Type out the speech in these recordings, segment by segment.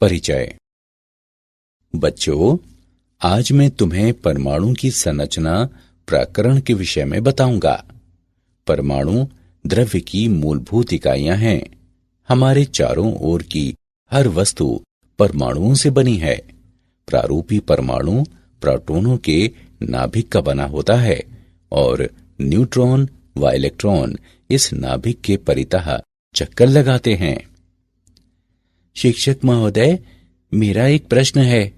परिचय। बच्चों, आज मैं तुम्हें परमाणु की संरचना प्रकरण के विषय में बताऊंगा। परमाणु द्रव्य की मूलभूत इकाइयां हैं। हमारे चारों ओर की हर वस्तु परमाणुओं से बनी है। प्रारूपी परमाणु प्रोटॉनों के नाभिक का बना होता है और न्यूट्रॉन व इलेक्ट्रॉन इस नाभिक के परितः चक्कर लगाते हैं। शिक्षक महोदय, मेरा एक प्रश्न है।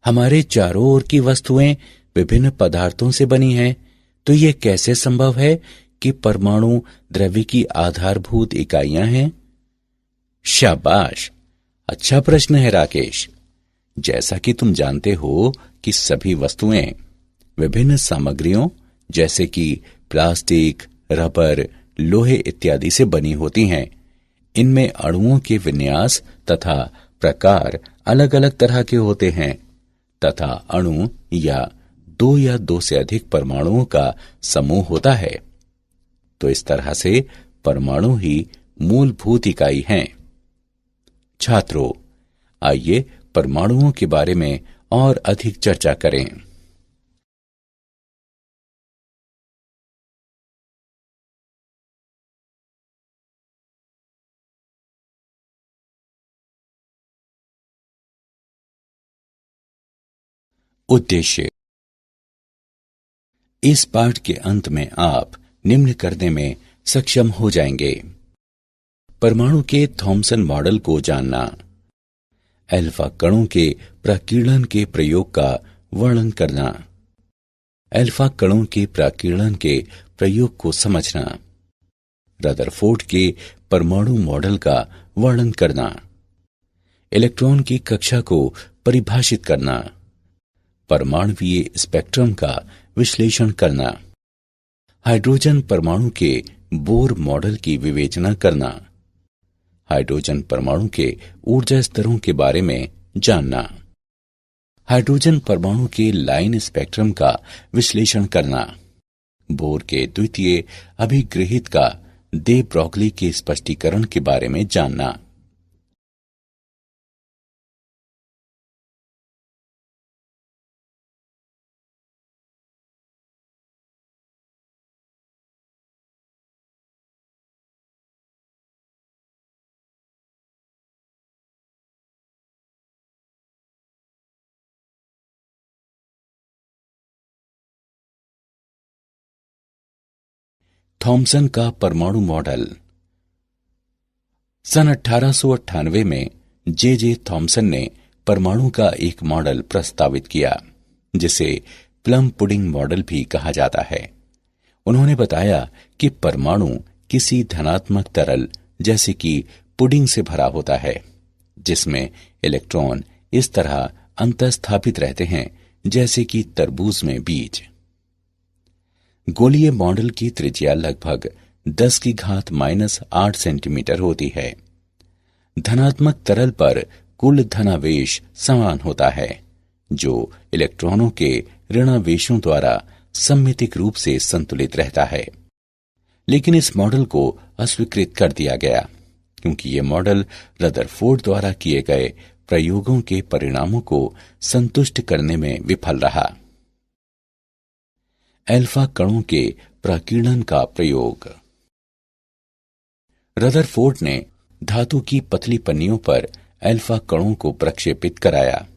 हमारे चारों ओर की वस्तुएं विभिन्न पदार्थों से बनी हैं, तो यह कैसे संभव है कि परमाणु द्रव्य की आधारभूत इकाइयां हैं? शाबाश, अच्छा प्रश्न है राकेश। जैसा कि तुम जानते हो कि सभी वस्तुएं विभिन्न सामग्रियों जैसे कि प्लास्टिक, रबर, लोहे इत्यादि से बनी होती हैं। इनमें अणुओं के विन्यास तथा प्रकार अलग अलग तरह के होते हैं तथा अणु या दो से अधिक परमाणुओं का समूह होता है। तो इस तरह से परमाणु ही मूलभूत इकाई हैं। छात्रों, आइए परमाणुओं के बारे में और अधिक चर्चा करें। उद्देश्य। इस पाठ के अंत में आप निम्न करने में सक्षम हो जाएंगे। परमाणु के थॉमसन मॉडल को जानना, अल्फा कणों के प्रकीर्णन के प्रयोग का वर्णन करना, अल्फा कणों के प्रकीर्णन के प्रयोग को समझना, रदरफोर्ड के परमाणु मॉडल का वर्णन करना, इलेक्ट्रॉन की कक्षा को परिभाषित करना, परमाणुवीय स्पेक्ट्रम का विश्लेषण करना, हाइड्रोजन परमाणु के बोर मॉडल की विवेचना करना, हाइड्रोजन परमाणु के ऊर्जा स्तरों के बारे में जानना, हाइड्रोजन परमाणु के लाइन स्पेक्ट्रम का विश्लेषण करना, बोर के द्वितीय अभिगृहित का दे ब्रॉगली के स्पष्टीकरण के बारे में जानना। थॉमसन का परमाणु मॉडल। सन 1898 में जे थॉमसन ने परमाणु का एक मॉडल प्रस्तावित किया, जिसे प्लम पुडिंग मॉडल भी कहा जाता है। उन्होंने बताया कि परमाणु किसी धनात्मक तरल जैसे कि पुडिंग से भरा होता है, जिसमें इलेक्ट्रॉन इस तरह अंतःस्थापित रहते हैं जैसे कि तरबूज में बीज। गोलीय मॉडल की त्रिज्या लगभग 10⁻⁻8 सेंटीमीटर होती है। धनात्मक तरल पर कुल धनावेश समान होता है, जो इलेक्ट्रॉनों के ऋणावेशों द्वारा सममितिक रूप से संतुलित रहता है। लेकिन इस मॉडल को अस्वीकृत कर दिया गया क्योंकि यह मॉडल रदरफोर्ड द्वारा किए गए प्रयोगों के परिणामों को संतुष्ट करने में विफल रहा। अल्फा कणों के प्रकीर्णन का प्रयोग। रदरफोर्ड ने धातु की पतली पन्नियों पर अल्फा कणों को प्रक्षेपित कराया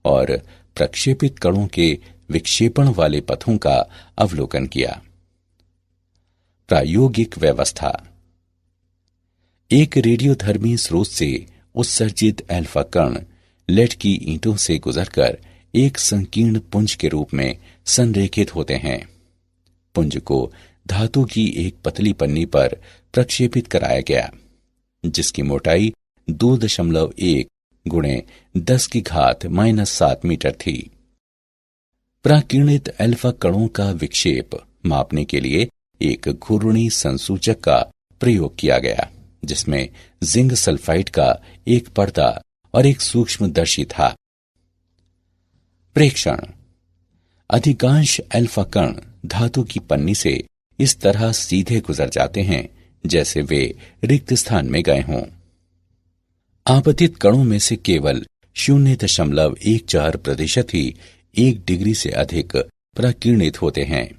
और प्रक्षेपित कणों के विक्षेपण वाले पथों का अवलोकन किया। प्रायोगिक व्यवस्था। एक रेडियोधर्मी स्रोत से उत्सर्जित अल्फा कण लेड की ईंटों से गुजरकर एक संकीर्ण पुंज के रूप में संरेखित होते हैं। पुंज को धातु की एक पतली पन्नी पर प्रक्षेपित कराया गया, जिसकी मोटाई 2.1 गुणे 10⁻⁻7 मीटर थी। प्राकीर्णित अल्फा कणों का विक्षेप मापने के लिए एक घूर्णी संसूचक का प्रयोग किया गया, जिसमें जिंक सल्फाइड का एक पर्दा और एक सूक्ष्मदर्शी था। प्रेक्षण। अधिकांश अल्फा कण धातु की पन्नी से इस तरह सीधे गुजर जाते हैं जैसे वे रिक्त स्थान में गए हों। आपतित कणों में से केवल 0.14% ही 1 डिग्री से अधिक प्रकीर्णित होते हैं।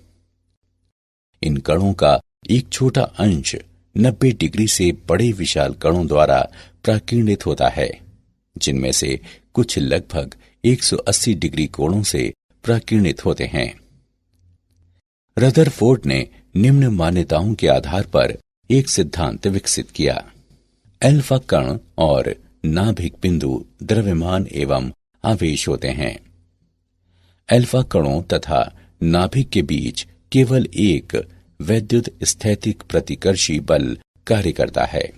इन कणों का एक छोटा अंश 90 डिग्री से बड़े विशाल कणों द्वारा प्रकीर्णित होता है, जिनमें से कुछ लगभग 180 डिग्री कोणों से प्रकीर्णित होते हैं। रदरफोर्ड ने निम्न मान्यताओं के आधार पर एक सिद्धांत विकसित किया। अल्फा कण और नाभिक बिंदु द्रव्यमान एवं आवेश होते हैं। अल्फा कणों तथा नाभिक के बीच केवल एक वैद्युत स्थैतिक प्रतिकर्षी बल कार्य करता है।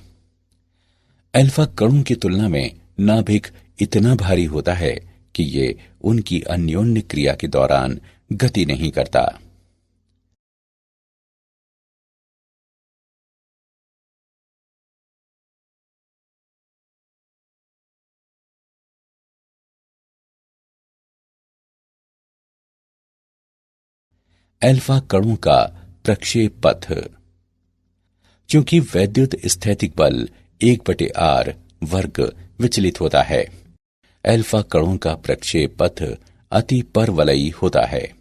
अल्फा कणों की तुलना में नाभिक इतना भारी होता है कि ये उनकी अन्योन्य क्रिया के दौरान गति नहीं करता। अल्फा कणों का प्रक्षेप पथ। चूंकि वैद्युत स्थैतिक बल 1/r वर्ग विचलित होता है, अल्फा कणों का प्रक्षेप पथ अति परवलयी होता है,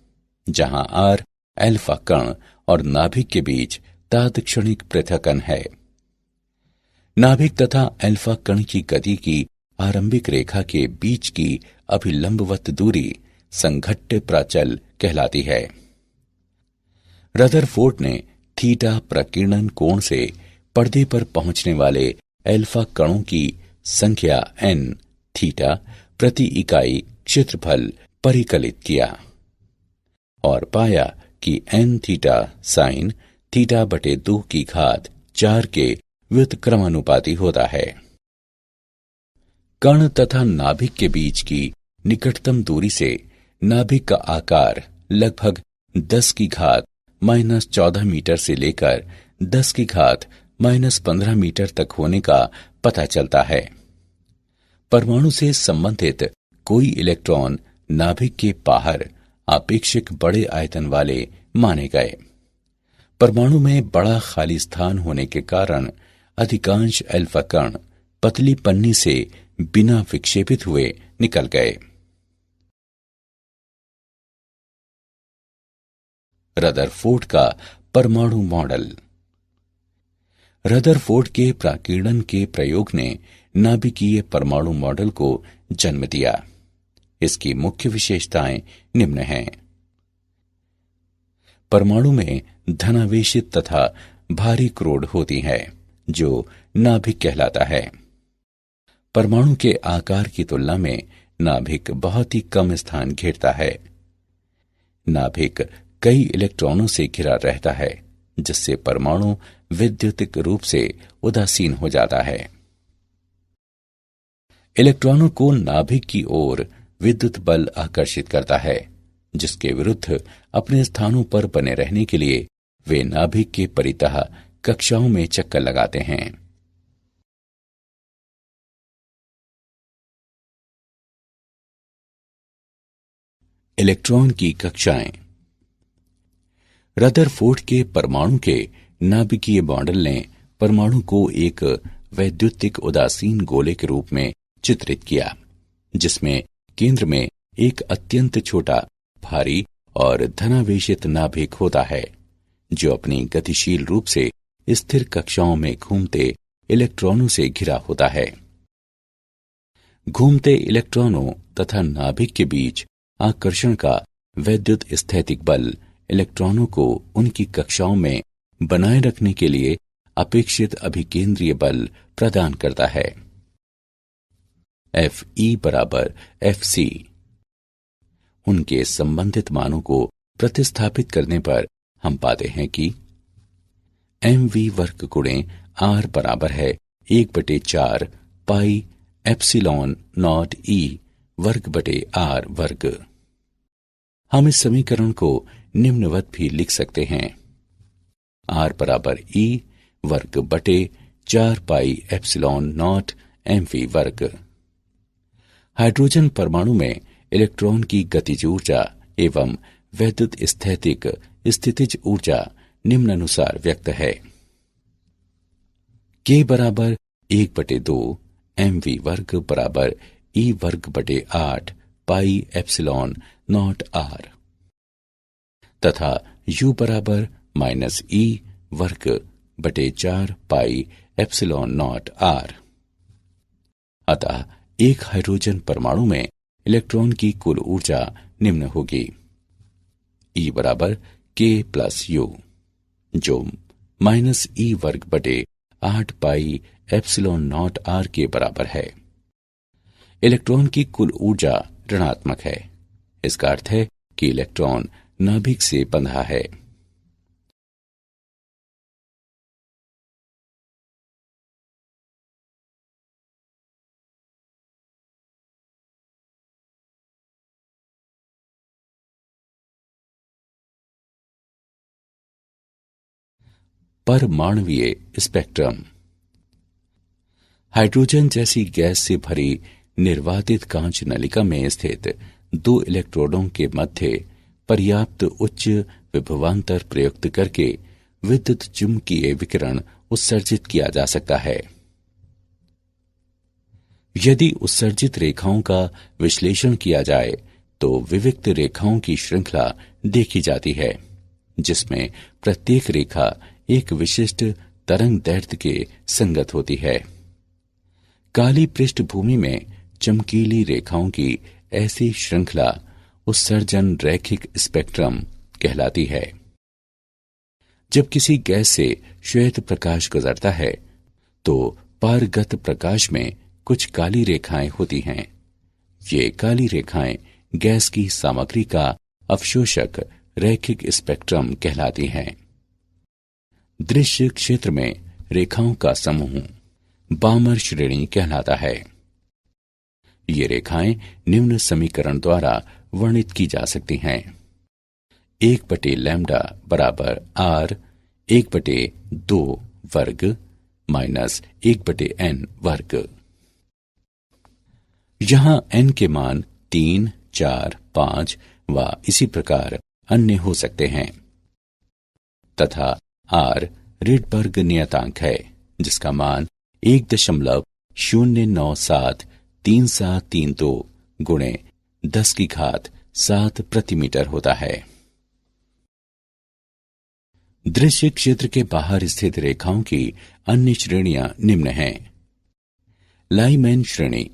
जहां r अल्फा कण और नाभिक के बीच तात्क्षणिक पृथक्कन है। नाभिक तथा अल्फा कण की गति की आरंभिक रेखा के बीच की अभिलंबवत दूरी संघट्ट प्राचल कहलाती है। रदरफोर्ड ने थीटा प्रकीर्णन कोण से पर्दे पर पहुंचने वाले अल्फा कणों की संख्या n थीटा प्रति इकाई क्षेत्रफल परिकलित किया और पाया कि n थीटा साइन थीटा बटे 2 की घात 4 के व्युत्क्रमानुपाती होता है। कण तथा नाभिक के बीच की निकटतम दूरी से नाभिक का आकार लगभग 10 की घात -14 मीटर से लेकर 10 की घात -15 मीटर तक होने का पता चलता है। परमाणु से संबंधित कोई इलेक्ट्रॉन नाभिक के बाहर आपेक्षिक बड़े आयतन वाले माने गए। परमाणु में बड़ा खाली स्थान होने के कारण अधिकांश अल्फा कण पतली पन्नी से बिना विक्षेपित हुए निकल गए। रदरफोर्ड का परमाणु मॉडल। रदरफोर्ड के प्रकीर्णन के प्रयोग ने नाभिकीय परमाणु मॉडल को जन्म दिया। इसकी मुख्य विशेषताएं निम्न हैं। परमाणु में धनावेशित तथा भारी क्रोड होती है, जो नाभिक कहलाता है। परमाणु के आकार की तुलना में नाभिक बहुत ही कम स्थान घेरता है। नाभिक कई इलेक्ट्रॉनों से घिरा रहता है, जिससे परमाणु विद्युतिक रूप से उदासीन हो जाता है। इलेक्ट्रॉनों को नाभिक की ओर विद्युत बल आकर्षित करता है, जिसके विरुद्ध अपने स्थानों पर बने रहने के लिए वे नाभिक के परितः कक्षाओं में चक्कर लगाते हैं। इलेक्ट्रॉन की कक्षाएं। रदरफोर्ड के परमाणु के नाभिकीय मॉडल ने परमाणु को एक वैद्युतिक उदासीन गोले के रूप में चित्रित किया, जिसमें केंद्र में एक अत्यंत छोटा, भारी और धनावेशित नाभिक होता है, जो अपनी गतिशील रूप से स्थिर कक्षाओं में घूमते इलेक्ट्रॉनों से घिरा होता है। घूमते इलेक्ट्रॉनों तथा नाभिक के बीच आकर्षण का वैद्युत स्थैतिक बल इलेक्ट्रॉनों को उनकी कक्षाओं में बनाए रखने के लिए अपेक्षित अभिकेंद्रीय बल प्रदान करता है। Fe बराबर Fc। उनके संबंधित मानों को प्रतिस्थापित करने पर हम पाते हैं कि mv वर्ग गुणे r बराबर है 1/4 पाई एप्सिलॉन नॉट e वर्ग बटे r वर्ग। हम इस समीकरण को निम्नवत भी लिख सकते हैं। r बराबर e वर्ग बटे 4 पाई एप्सिलॉन नॉट mv वर्ग। हाइड्रोजन परमाणु में इलेक्ट्रॉन की गतिज ऊर्जा एवं वैद्युत स्थैतिक स्थितिज ऊर्जा निम्नानुसार व्यक्त है। K बराबर 1/2 mv वर्ग बराबर e वर्ग बटे 8 पाई एप्सिलॉन नॉट r तथा u बराबर माइनस e वर्ग बटे 4 पाई एप्सिलॉन नॉट r। अतः एक हाइड्रोजन परमाणु में इलेक्ट्रॉन की कुल ऊर्जा निम्न होगी: E बराबर k प्लस यू, जो माइनस ई वर्ग बटे 8 पाई एप्सिलॉन नॉट r के बराबर है। इलेक्ट्रॉन की कुल ऊर्जा ऋणात्मक है। इसका अर्थ है कि इलेक्ट्रॉन नाभिक से बंधा है। परमाणुवीय स्पेक्ट्रम। हाइड्रोजन जैसी गैस से भरी निर्वातित कांच नलिका में स्थित दो इलेक्ट्रोडों के मध्य पर्याप्त उच्च विभवांतर प्रयुक्त करके विद्युत चुंबकीय विकिरण उत्सर्जित किया जा सकता है। यदि उत्सर्जित रेखाओं का विश्लेषण किया जाए तो विविक्त रेखाओं की श्रृंखला देखी जाती है, जिसमें प्रत्येक रेखा एक विशिष्ट तरंग दैर्ध्य के संगत होती है। काली पृष्ठभूमि में चमकीली रेखाओं की ऐसी श्रृंखला उत्सर्जन रैखिक स्पेक्ट्रम कहलाती है। जब किसी गैस से श्वेत प्रकाश गुजरता है तो पारगत प्रकाश में कुछ काली रेखाएं होती हैं। ये काली रेखाएं गैस की सामग्री का अवशोषक रैखिक स्पेक्ट्रम कहलाती हैं। दृश्य क्षेत्र में रेखाओं का समूह बामर श्रेणी कहलाता है। ये रेखाएं निम्न समीकरण द्वारा वर्णित की जा सकती हैं: 1/लैम्डा बराबर r 1/2 वर्ग माइनस 1/n वर्ग। यहां n के मान 3, 4, 5 व इसी प्रकार अन्य हो सकते हैं तथा r रिडबर्ग नियतांक है, जिसका मान 1.097332 गुणे 10⁻7 प्रति मीटर होता है। दृश्य क्षेत्र के बाहर स्थित रेखाओं की अन्य श्रेणियां निम्न हैं: लाइमैन श्रेणी,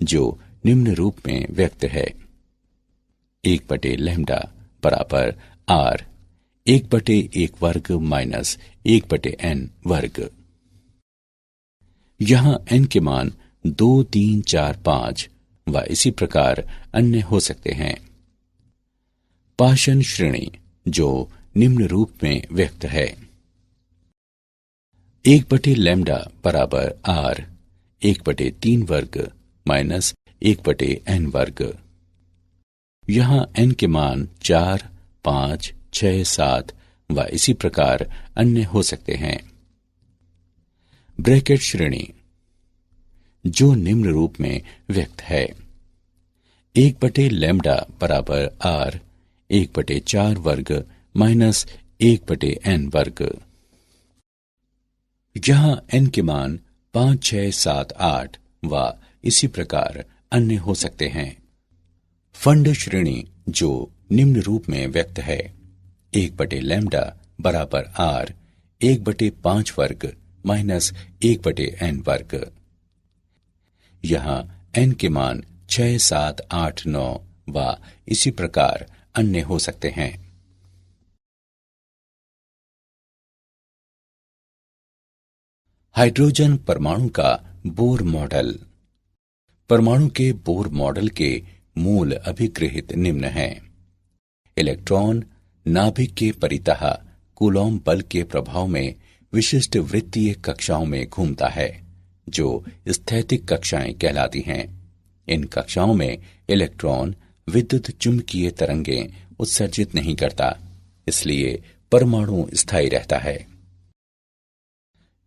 जो निम्न रूप में व्यक्त है: 1/लैम्डा बराबर r 1/1 वर्ग माइनस 1/n वर्ग। यहां n के मान 2, 3, 4, 5 व इसी प्रकार अन्य हो सकते हैं। पाशन श्रेणी, जो निम्न रूप में व्यक्त है: 1/लैम्डा बराबर r 1/3 वर्ग माइनस 1/n वर्ग। यहां n के मान 4, 5, 6, 7 व इसी प्रकार अन्य हो सकते हैं। ब्रैकेट श्रेणी, जो निम्न रूप में व्यक्त है: 1/लैम्डा बराबर r 1/4 वर्ग माइनस 1/n वर्ग। यहां n के मान 5, 6, 7, 8 व इसी प्रकार अन्य हो सकते हैं। फंड श्रेणी, जो निम्न रूप में व्यक्त है: 1/लैम्डा बराबर r 1/5 वर्ग माइनस 1/n वर्ग। यहां n के मान 6, 7, 8, 9 व इसी प्रकार अन्य हो सकते हैं। हाइड्रोजन परमाणु का बोर मॉडल। परमाणु के बोर मॉडल के मूल अभिगृहित निम्न हैं: इलेक्ट्रॉन नाभिक के परितः कूलॉम बल के प्रभाव में विशिष्ट वृत्तीय कक्षाओं में घूमता है, जो स्थैतिक कक्षाएं कहलाती हैं। इन कक्षाओं में इलेक्ट्रॉन विद्युत चुंबकीय तरंगें उत्सर्जित नहीं करता, इसलिए परमाणु स्थायी रहता है।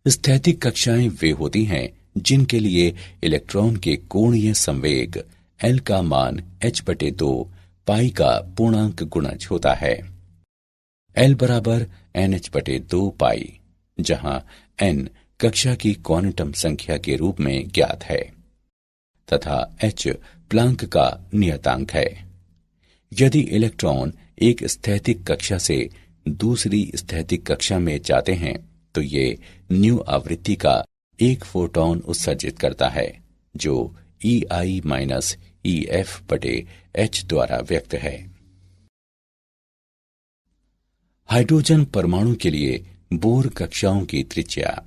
स्थैतिक कक्षाएं वे होती हैं जिनके लिए इलेक्ट्रॉन के कोणीय संवेग L का मान h/2 पाई का पूर्णांक गुणज होता है। L बराबर NH/2 पाई, जहां N कक्षा की क्वांटम संख्या के रूप में ज्ञात है तथा h प्लांक का नियतांक है। यदि इलेक्ट्रॉन एक स्थैतिक कक्षा से दूसरी स्थैतिक कक्षा में जाते हैं तो ये न्यू आवृत्ति का एक फोटॉन उत्सर्जित करता है जो EI माइनस EF बटे h द्वारा व्यक्त है। हाइड्रोजन परमाणु के लिए बोर कक्षाओं की त्रिज्या।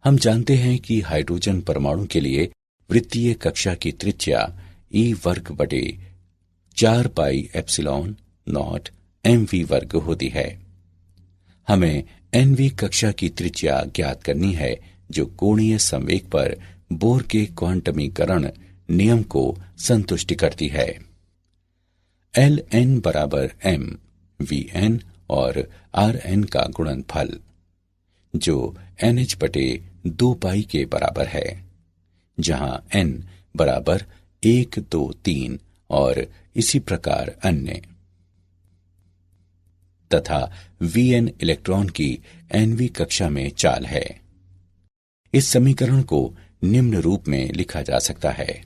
हम जानते हैं कि हाइड्रोजन परमाणु के लिए वृत्तीय कक्षा की त्रिज्या E वर्ग बटे 4 पाई एप्सिलॉन नॉट mv वर्ग होती है। हमें nv कक्षा की त्रिज्या ज्ञात करनी है जो कोणीय संवेग पर बोर के क्वांटमीकरण नियम को संतुष्ट करती है। Ln बराबर m Vn और Rn का गुणनफल जो NH बटे 2 पाई के बराबर है, जहां n बराबर 1, 2, 3 और इसी प्रकार अन्य, तथा Vn इलेक्ट्रॉन की nv कक्षा में चाल है। इस समीकरण को निम्न रूप में लिखा जा सकता है।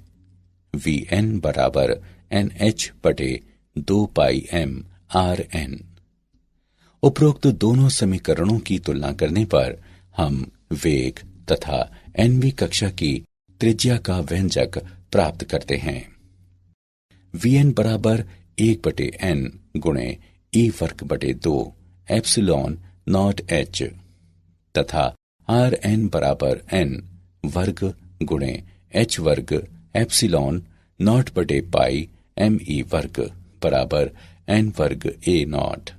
Vn बराबर NH बटे 2 पाई m Rn। उपरोक्त दोनों समीकरणों की तुलना करने पर हम वेग तथा nv कक्षा की त्रिज्या का व्यंजक प्राप्त करते हैं। Vn बराबर 1 बटे n गुणे E वर्ग बटे 2 एप्सिलॉन नॉट h तथा Rn बराबर n वर्ग गुणे h वर्ग एप्सिलॉन नॉट बटे पाई me वर्ग बराबर n वर्ग a नॉट,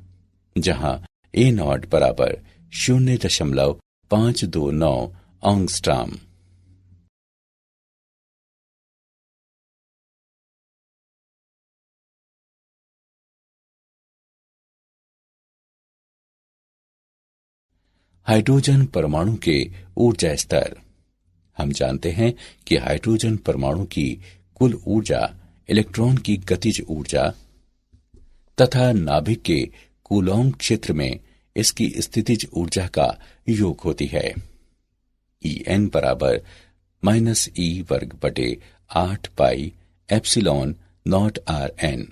जहां a नॉट बराबर 0.529 एंगस्ट्रॉम। हाइड्रोजन परमाणु के ऊर्जा स्तर। हम जानते हैं कि हाइड्रोजन परमाणु की कुल ऊर्जा इलेक्ट्रॉन की गतिज ऊर्जा तथा नाभिक के कूलॉम क्षेत्र में इसकी स्थितिज ऊर्जा का योग होती है। En बराबर माइनस E वर्ग बटे 8 पाई एप्सिलॉन नॉट Rn।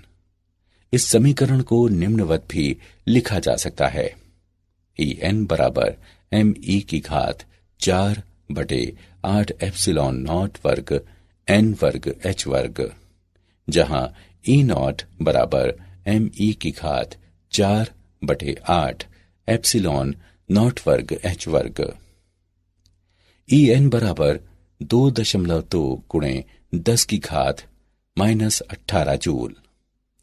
इस समीकरण को निम्नवत भी लिखा जा सकता है। En बराबर me की घात 4 बटे 8 एप्सिलॉन नॉट वर्ग n वर्ग h वर्ग, जहां E नॉट बराबर me की घात 4 बटे 8 एप्सिलॉन नॉट वर्ग h वर्ग। En बराबर 2.2 गुणे 10 की घात माइनस 18 जूल,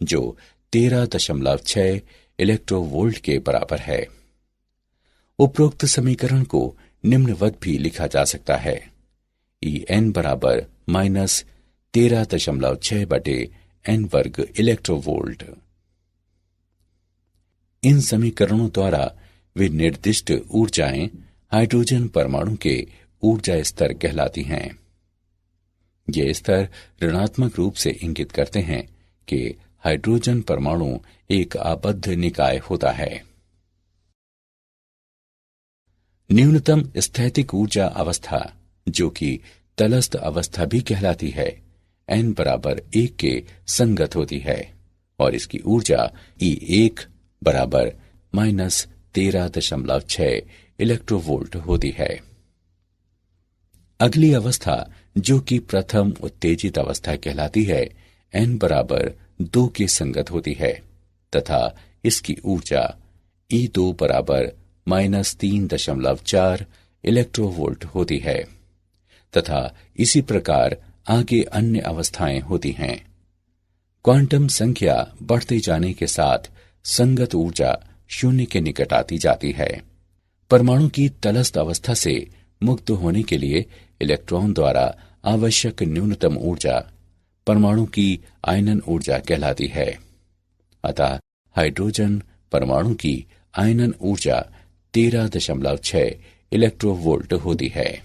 जो 13.6 इलेक्ट्रोवोल्ट के बराबर है। उपरोक्त समीकरण को निम्नवत भी लिखा जा सकता है। En बराबर माइनस 13.6 बटे n वर्ग इलेक्ट्रोवोल्ट। इन समीकरणों द्वारा वे निर्दिष्ट ऊर्जाएं हाइड्रोजन परमाणु के ऊर्जा स्तर कहलाती हैं। ये स्तर ऋणात्मक रूप से इंगित करते हैं कि हाइड्रोजन परमाणु एक आबद्ध निकाय होता है। न्यूनतम स्थैतिक ऊर्जा अवस्था, जो कि तलस्थ अवस्था भी कहलाती है, n बराबर 1 के संगत होती है और इसकी ऊर्जा E1 बराबर माइनस 13.6 इलेक्ट्रोवोल्ट होती है। अगली अवस्था, जो कि प्रथम उत्तेजित अवस्था कहलाती है, n बराबर 2 के संगत होती है तथा इसकी ऊर्जा E2 बराबर माइनस 3.4 इलेक्ट्रोवोल्ट होती है तथा इसी प्रकार आगे अन्य अवस्थाएं होती हैं। क्वांटम संख्या बढ़ते जाने के साथ संगत ऊर्जा 0 के निकट आती जाती है। परमाणु की तलस्थ अवस्था से मुक्त होने के लिए इलेक्ट्रॉन द्वारा आवश्यक न्यूनतम ऊर्जा परमाणु की आयनन ऊर्जा कहलाती है। अतः हाइड्रोजन परमाणु की आयनन ऊर्जा 13.6 इलेक्ट्रोवोल्ट होती है।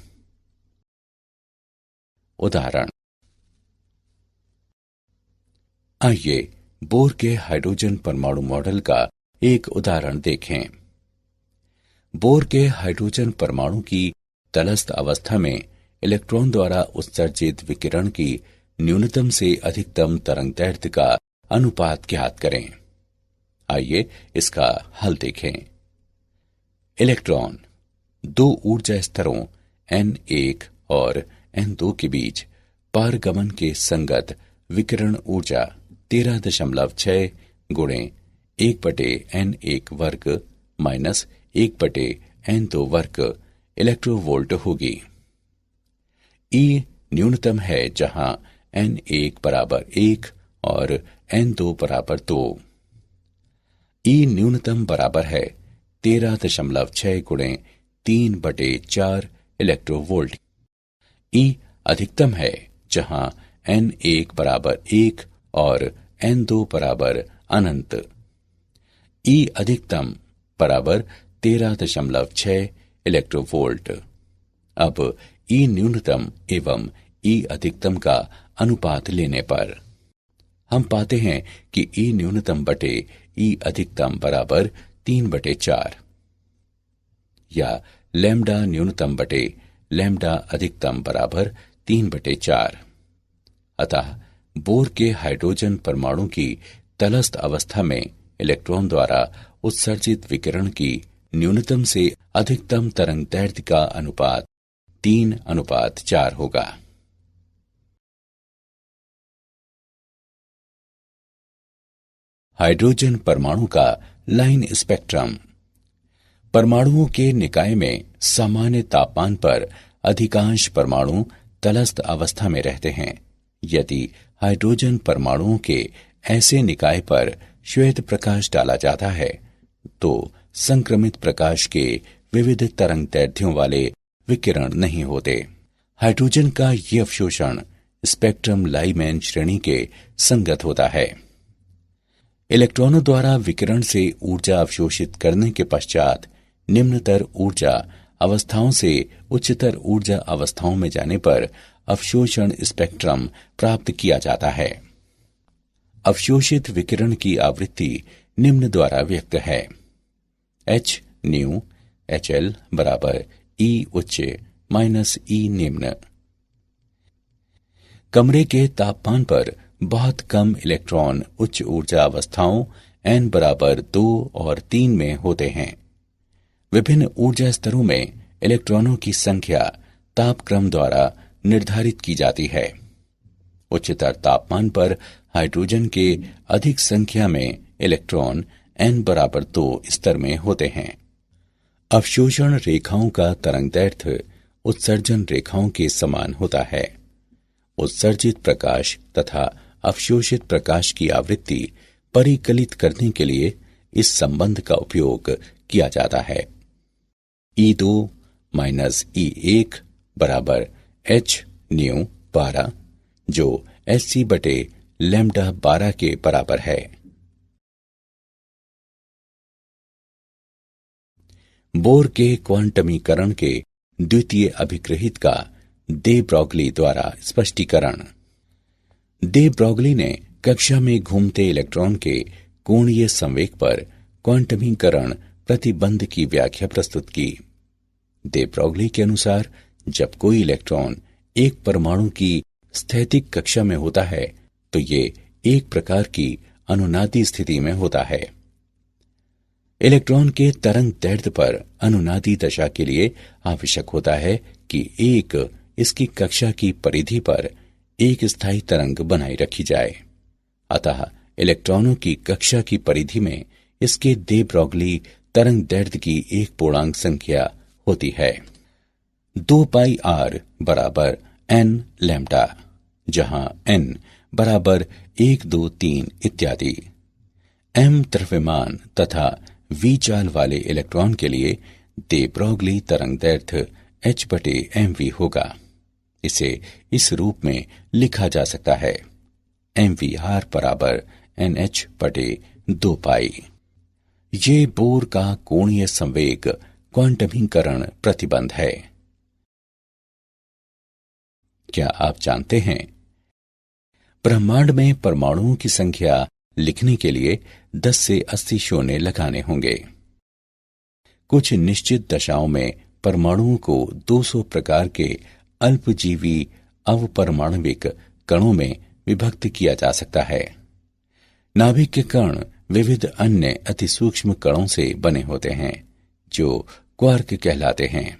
उदाहरण। आइए बोर के हाइड्रोजन परमाणु मॉडल का एक उदाहरण देखें। बोर के हाइड्रोजन परमाणु की तलस्थ अवस्था में इलेक्ट्रॉन द्वारा उत्सर्जित विकिरण की न्यूनतम से अधिकतम तरंगदैर्ध्य का अनुपात ज्ञात करें। आइए इसका हल देखें। इलेक्ट्रॉन दो ऊर्जा स्तरों N1 और N2 के बीच पारगमन के संगत विकिरण ऊर्जा 13.6 गुणे 1/N1 वर्ग माइनस 1/N2 वर्ग इलेक्ट्रोवोल्ट होगी। E न्यूनतम है जहां N1 बराबर 1 और N2 बराबर 2। E न्यूनतम बराबर है 13.6 गुणे 3/4 इलेक्ट्रोवोल्ट। E अधिकतम है जहां N1 बराबर 1 और N2 बराबर अनंत। E अधिकतम बराबर 13.6 इलेक्ट्रोवोल्ट। अब E न्यूनतम एवं E अधिकतम का अनुपात लेने पर हम पाते हैं कि E न्यूनतम बटे E अधिकतम बराबर 3/4 या लैम्डा न्यूनतम बटे लैम्डा अधिकतम बराबर 3/4। अतः बोर के हाइड्रोजन परमाणु की तलस्थ अवस्था में इलेक्ट्रॉन द्वारा उत्सर्जित विकिरण की न्यूनतम से अधिकतम तरंगदैर्ध्य का अनुपात 3:4 होगा। हाइड्रोजन परमाणु का लाइन स्पेक्ट्रम। परमाणुओं के निकाय में सामान्य तापमान पर अधिकांश परमाणु तलस्थ अवस्था में रहते हैं। यदि हाइड्रोजन परमाणुओं के ऐसे निकाय पर श्वेत प्रकाश डाला जाता है तो संक्रमित प्रकाश के विविध तरंगदैर्ध्यों वाले विकिरण नहीं होते। हाइड्रोजन का ये अवशोषण स्पेक्ट्रम लाइमैन श्रेणी के संगत होता है। इलेक्ट्रॉनों द्वारा विकिरण से ऊर्जा अवशोषित करने के पश्चात निम्नतर ऊर्जा अवस्थाओं से उच्चतर ऊर्जा अवस्थाओं में जाने पर अवशोषण स्पेक्ट्रम प्राप्त किया जाता है। अवशोषित विकिरण की आवृत्ति निम्न द्वारा व्यक्त है। h न्यू HL बराबर E उच्च माइनस E निम्न। कमरे के तापमान पर बहुत कम इलेक्ट्रॉन उच्च ऊर्जा अवस्थाओं n बराबर 2 और 3 में होते हैं। विभिन्न ऊर्जा स्तरों में इलेक्ट्रॉनों की संख्या तापक्रम द्वारा निर्धारित की जाती है। उच्चतर तापमान पर हाइड्रोजन के अधिक संख्या में इलेक्ट्रॉन n बराबर 2 स्तर में होते हैं। अवशोषण रेखाओं का तरंगदैर्ध्य उत्सर्जन रेखाओं के समान होता है। उत्सर्जित प्रकाश तथा अवशोषित प्रकाश की आवृत्ति परिकलित करने के लिए इस संबंध का उपयोग किया जाता है। E2 माइनस E1 बराबर h न्यू 12 जो Hc बटे लैम्डा 12 के बराबर है। बोर के क्वांटमीकरण के द्वितीय अभिग्रहित का दे ब्रॉगली द्वारा स्पष्टीकरण। दे ब्रॉगली ने कक्षा में घूमते इलेक्ट्रॉन के कोणीय संवेग पर क्वांटमीकरण प्रतिबंध की व्याख्या प्रस्तुत की। दे ब्रॉगली के अनुसार जब कोई इलेक्ट्रॉन एक परमाणु की स्थैतिक कक्षा में होता है तो ये एक प्रकार की अनुनादी स्थिति में होता है। इलेक्ट्रॉन के तरंग दैर्ध्य पर अनुनादी दशा के लिए आवश्यक होता है कि एक इसकी कक्षा की परिधि पर एक स्थायी तरंग बनाए रखी जाए। अतः इलेक्ट्रॉनों की कक्षा की परिधि में इसके दे ब्रॉगली तरंग दैर्ध्य की एक पूर्णांक संख्या होती है। 2πr बराबर n लैम्डा, जहां n बराबर 1, 2, 3 इत्यादि। m द्रव्यमान तथा v चाल वाले इलेक्ट्रॉन के लिए दे ब्रॉगली तरंगदैर्ध्य h बटे mv होगा। इसे इस रूप में लिखा जा सकता है mvr बराबर nh बटे 2π। ये बोर का कोणीय संवेग क्वांटमीकरण प्रतिबंध है। क्या आप जानते हैं ब्रह्मांड में परमाणुओं की संख्या लिखने के लिए 10 से 80 शून्य लगाने होंगे। कुछ निश्चित दशाओं में परमाणुओं को 200 प्रकार के अल्पजीवी अवपरमाणविक कणों में विभक्त किया जा सकता है। नाभिक के कण विविध अन्य अति सूक्ष्म कणों से बने होते हैं जो क्वार्क कहलाते हैं।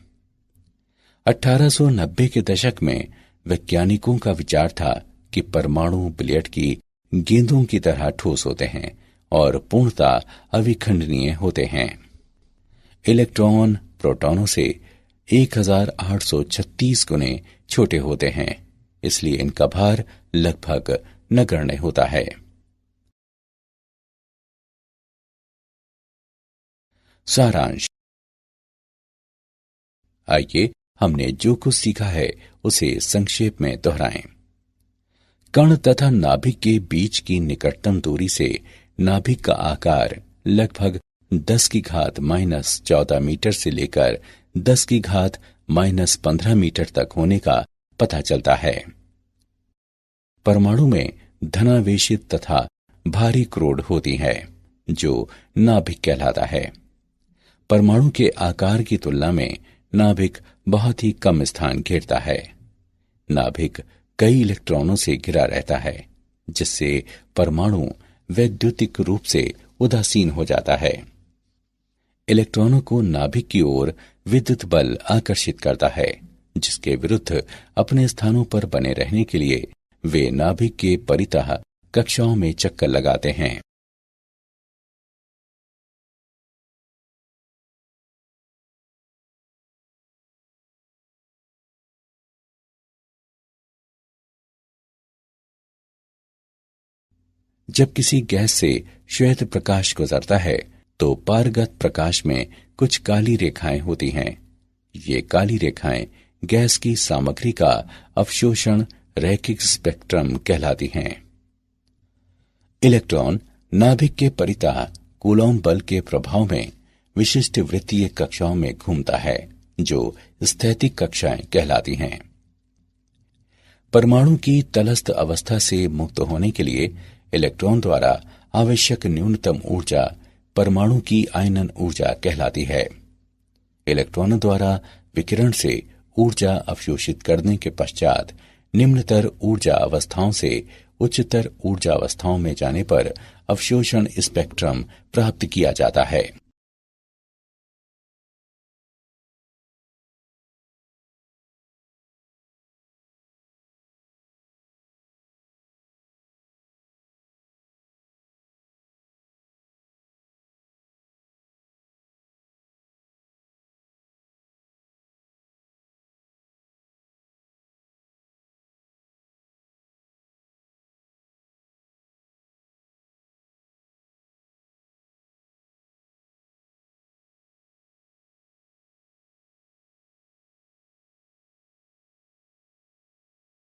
1890 के दशक में वैज्ञानिकों का विचार था कि परमाणु बिलियर्ड की गेंदों की तरह ठोस होते हैं और पूर्णतः अविखंडनीय होते हैं। इलेक्ट्रॉन प्रोटॉनों से 1836 गुने छोटे होते हैं, इसलिए इनका भार लगभग नगण्य होता है। सारांश। आइए हमने जो कुछ सीखा है उसे संक्षेप में दोहराएं। कण तथा नाभिक के बीच की निकटतम दूरी से नाभिक का आकार लगभग 10 की घात -14 मीटर से लेकर 10 की घात -15 मीटर तक होने का पता चलता है। परमाणु में धनावेशित तथा भारी क्रोड होती है जो नाभिक कहलाता है। परमाणु के आकार की तुलना में नाभिक बहुत ही कम स्थान घेरता है। नाभिक कई इलेक्ट्रॉनों से घिरा रहता है, जिससे परमाणु वैद्युतिक रूप से उदासीन हो जाता है। इलेक्ट्रॉनों को नाभिक की ओर विद्युत बल आकर्षित करता है, जिसके विरुद्ध अपने स्थानों पर बने रहने के लिए वे नाभिक के परितः कक्षाओं में चक्कर लगाते हैं। जब किसी गैस से श्वेत प्रकाश गुजरता है तो पारगत प्रकाश में कुछ काली रेखाएं होती हैं। ये काली रेखाएं गैस की सामग्री का अवशोषण रैखिक स्पेक्ट्रम कहलाती हैं। इलेक्ट्रॉन नाभिक के परितः कूलॉम बल के प्रभाव में विशिष्ट वृत्तीय कक्षाओं में घूमता है, जो स्थैतिक कक्षाएं कहलाती हैं। परमाणु की तलस्थ अवस्था से मुक्त होने के लिए इलेक्ट्रॉन द्वारा आवश्यक न्यूनतम ऊर्जा परमाणु की आयनन ऊर्जा कहलाती है। इलेक्ट्रॉनों द्वारा विकिरण से ऊर्जा अवशोषित करने के पश्चात निम्नतर ऊर्जा अवस्थाओं से उच्चतर ऊर्जा अवस्थाओं में जाने पर अवशोषण स्पेक्ट्रम प्राप्त किया जाता है।